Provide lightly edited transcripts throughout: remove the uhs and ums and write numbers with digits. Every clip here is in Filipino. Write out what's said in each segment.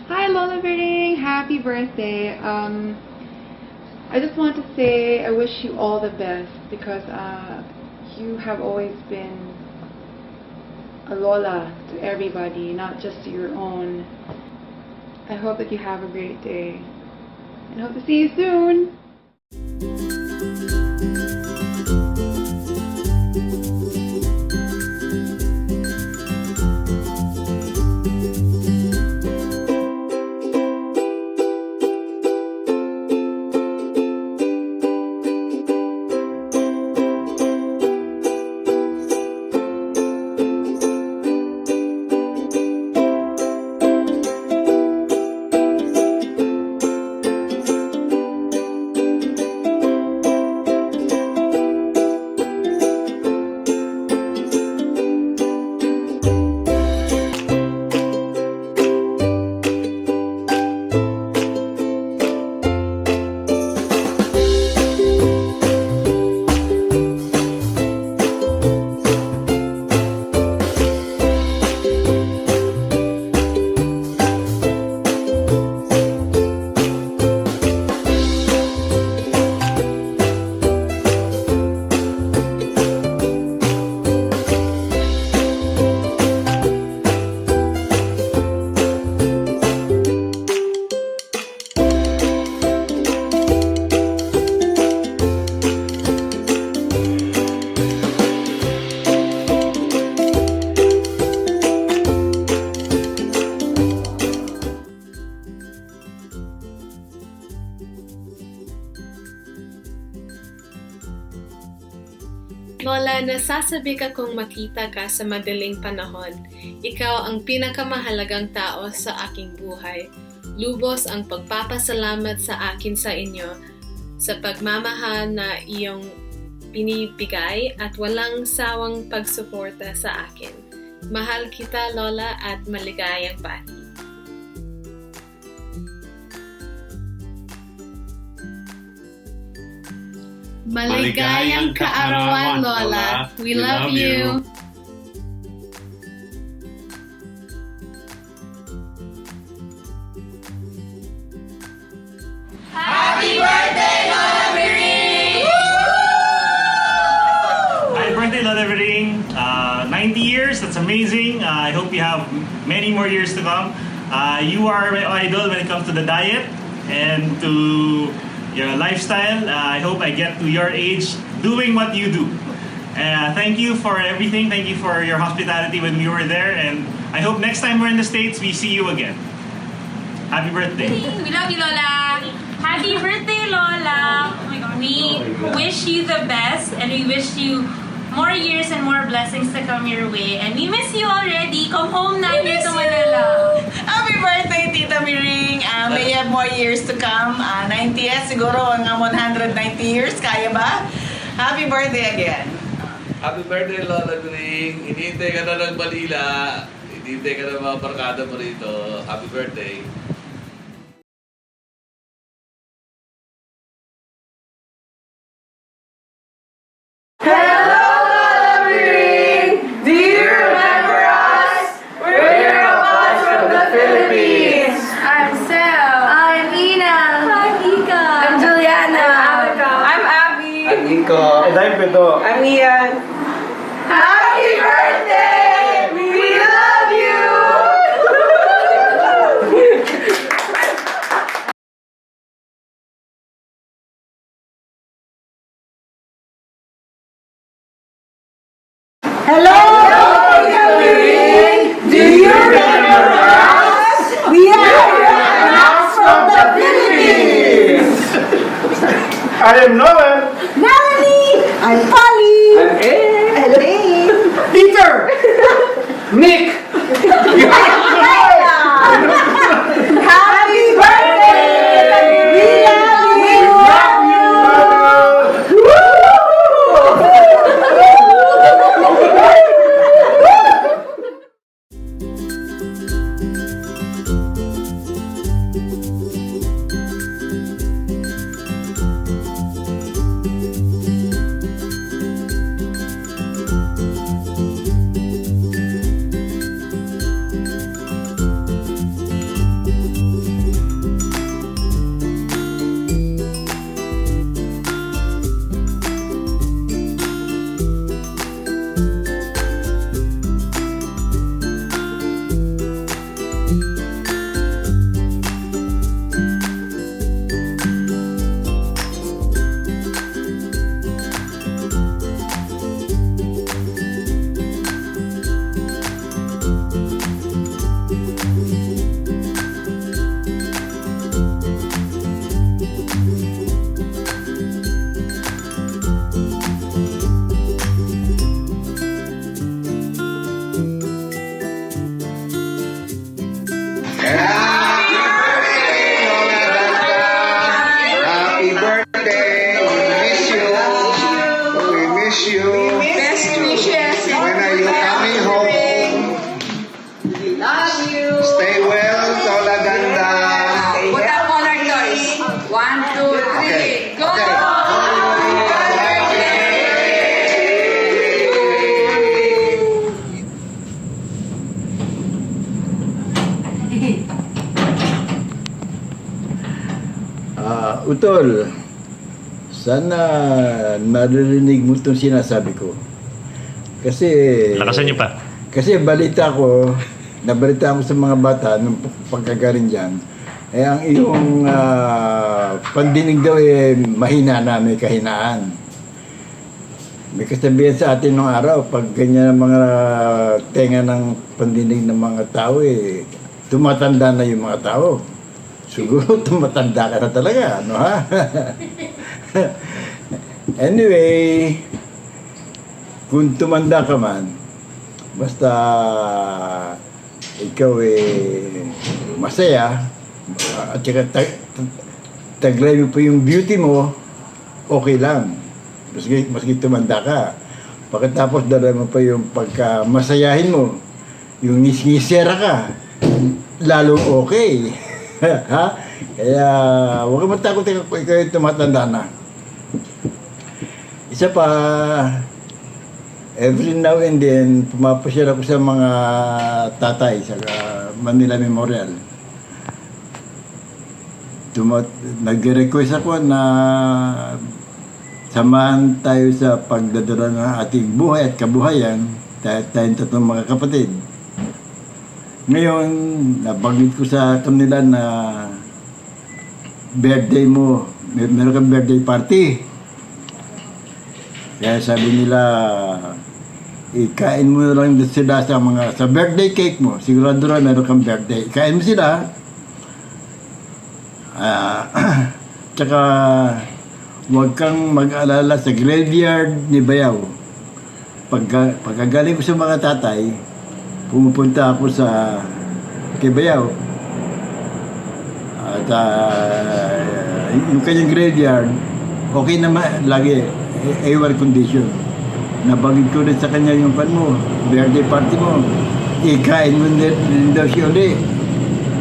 Hi Lola Verding, happy birthday. I just want to say I wish you all the best because you have always been a Lola to everybody, not just to your own. I hope that you have a great day and hope to see you soon. Lola, nasasabi ka kung makita ka sa madaling panahon. Ikaw ang pinakamahalagang tao sa aking buhay. Lubos ang pagpapasalamat sa akin sa inyo sa pagmamahal na iyong binibigay at walang sawang pagsuporta sa akin. Mahal kita, Lola, at maligayang bati. Maligayang kaarawan, Lola. We love you. Happy birthday, Lola Verding! Happy birthday, Lola Verding. 90 years, that's amazing. I hope you have many more years to come. You are my idol when it comes to the diet and to your lifestyle. I hope I get to your age doing what you do. Thank you for everything. Thank you for your hospitality when we were there. And I hope next time we're in the States, we see you again. Happy birthday. We love you, Lola. Happy birthday, Lola. We wish you the best and we wish you more years and more blessings to come your way. And we miss you already. Come home na here to Manila. Happy birthday, Tita Miring! May you have more years to come. 90 siguro hanggang 190 years. Kaya ba? Happy birthday again. Happy birthday, Lola Verding. Hinihintay ka na ng Manila. Hinihintay ka ng mga barkada mo rito. Happy birthday. Do you remember us? We're a bunch from the Philippines. I'm Sel. I'm Ina. I'm Ika. I'm Juliana. I'm Abby. I'm Nico. And I'm Pedro. I'm Ian. Happy birthday! We love you! Hello, Tita Miring! Do you remember us? We are us from the Philippines! I am Nolan. Melanie! I'm Polly! I'm Ed. Elaine! Peter. Nick. Happy birthday! We love you! Stay well, Lola Ganda. Put up all our toys. 1, 2, 3, go! Utol, sana maririnig mo itong sinasabi ko. Kasi... Lakasan niyo pa. Kasi nabalita ko sa mga bata nung pagkagaling dyan, ang iyong pandinig daw mahina na, may kahinaan. May kasabihan sa atin nung araw, pag ganyan ang mga tenga ng pandinig ng mga tao, tumatanda na yung mga tao. Siguro tumatanda ka na talaga, ano ha? Anyway, kung tumanda ka man, basta ikaw masaya, at saka taglay mo pa yung beauty mo, okay lang. Maski tumanda ka. Pagkatapos dala mo pa yung pagka-masayahin mo, yung ngisera ka, lalo okay. Ha? Kaya huwag ka matakot ikaw yung tumatanda na. Isa pa, every now and then, pumapasyal ako sa mga tatay sa Manila Memorial. Nag-request ako na samahan tayo sa pagdadala ng ating buhay at kabuhayan, tayong tatlong mga kapatid. Ngayon, nabanggit ko sa kanila na birthday mo, meron kang birthday party. Kaya sabi nila, ikain mo na lang sila sa birthday cake mo. Sigurado na meron kang birthday. Ikain mo sila. Tsaka, huwag kang mag-alala sa graveyard ni Bayaw. Pagkagaling ko sa mga tatay, pumupunta ako sa kay Bayaw. At yung kanyang graveyard, okay naman, lagi, air condition. Nabanggit ko rin sa kanya yung birthday party mo. Ikain mo din daw siya ulit.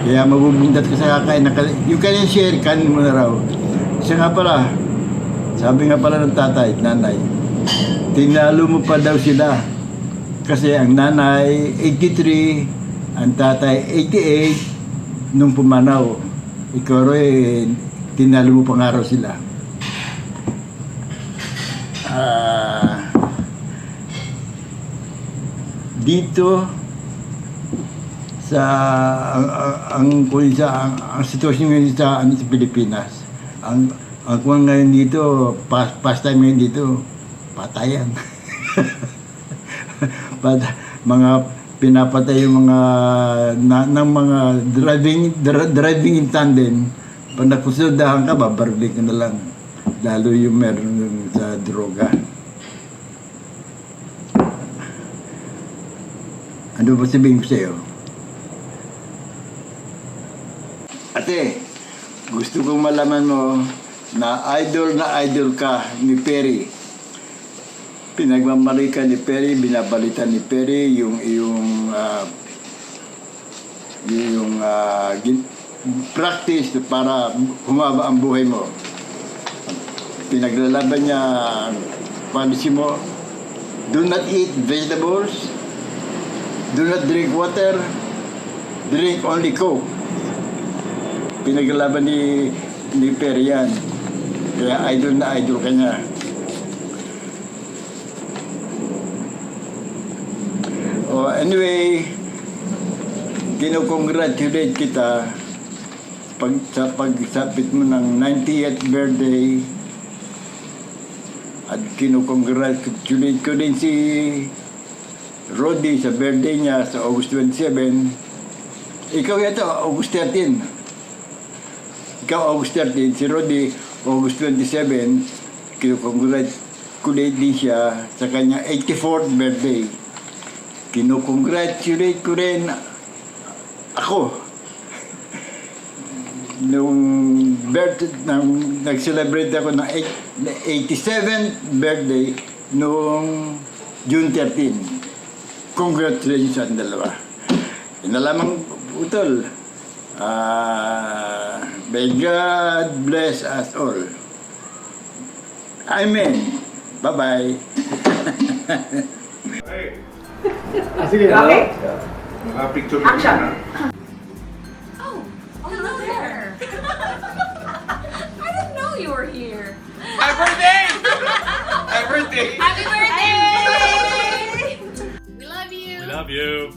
Kaya mabubundat ka sa kakain. Yung kanyang share, kanin mo na raw. Isa nga pala, sabi nga pala ng tatay, nanay, tinalo mo pa daw sila. Kasi ang nanay, 83, ang tatay, 88, nung pumanaw. Ikaw rin, tinalo mo pa nga raw sila. Dito, ang sitwasyon ngayon sa Pilipinas, ang kuwan ngayon dito, pastime ngayon dito, patayan. Mga pinapatay yung mga ng mga driving in tandem. Pag nakusudahan ka, babarlik ka na lang. Lalo yung meron sa droga. Ano ba sabihin ko sa'yo? Ate, gusto kong malaman mo na idol ka ni Perry. Pinagmamali ka ni Perry, binabalita ni Perry yung practice para humaba ang buhay mo. Pinaglalaban niya ang policy mo. Do not eat vegetables. Do not drink water. Drink only Coke. Pinaglalaban ni Perry yan. Kaya idol na idol ka niya. Anyway, kinukongratulate kita sa pagsapit mo ng 90th birthday at kinukongratulate ko din si Rodi sa birthday niya sa August 27. Ikaw yata August 13. Ikaw August 13, si Rodi August 27. Kinukongratulate din siya sa kanyang 84th birthday. Kinukongratulate ko rin ako nung nag-celebrate ako ng 87th birthday noong June 13. Congratulations sa dalawa. Inalaman Utol. May God bless us all. Amen. Bye-bye. Sige. Okay? Picture Action. Oh, hello there. I didn't know you were here. Happy birthday! Happy birthday! Happy birthday! We love you! We love you.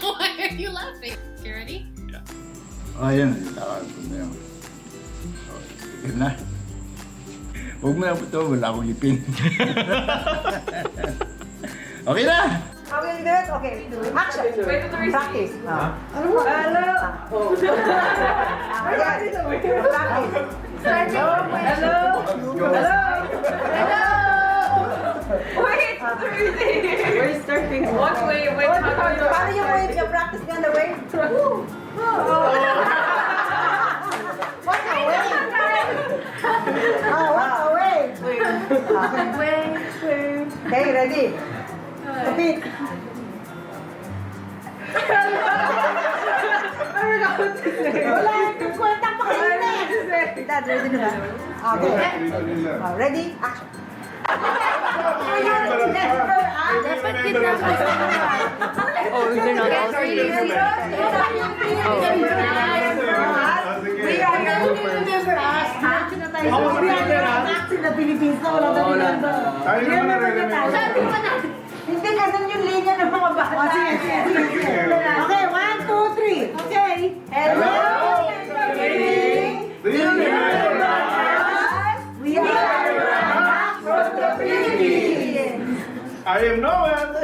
Why are you laughing? You ready? Ayan, lakad ko na yun. Yun na. Huwag mo na ito, wala akong ipin. Okay na! How will you do it? Okay. Action. Practice. Ano mo? Hello. Practice. Hello. Hello. Hello. Wait. We're starting. What way? Wait. Paano yung wave? Yung practice nga na wave? What's a wave? What's a wave? Wave. Okay, ready? Kapit. Wala, yung kwenta pa kanina eh. Dad, ready na ba? Okay. Ready? Action. Dapat kita Oh, they're not all three. We are going to remember us. We are in the Philippines na wala talaga. Remember the time. Hindi ganun yung linya ng mga bata. Sige. Okay, 1, 2, 3. Okay. Hello. We are back from the Philippines. I am Noel.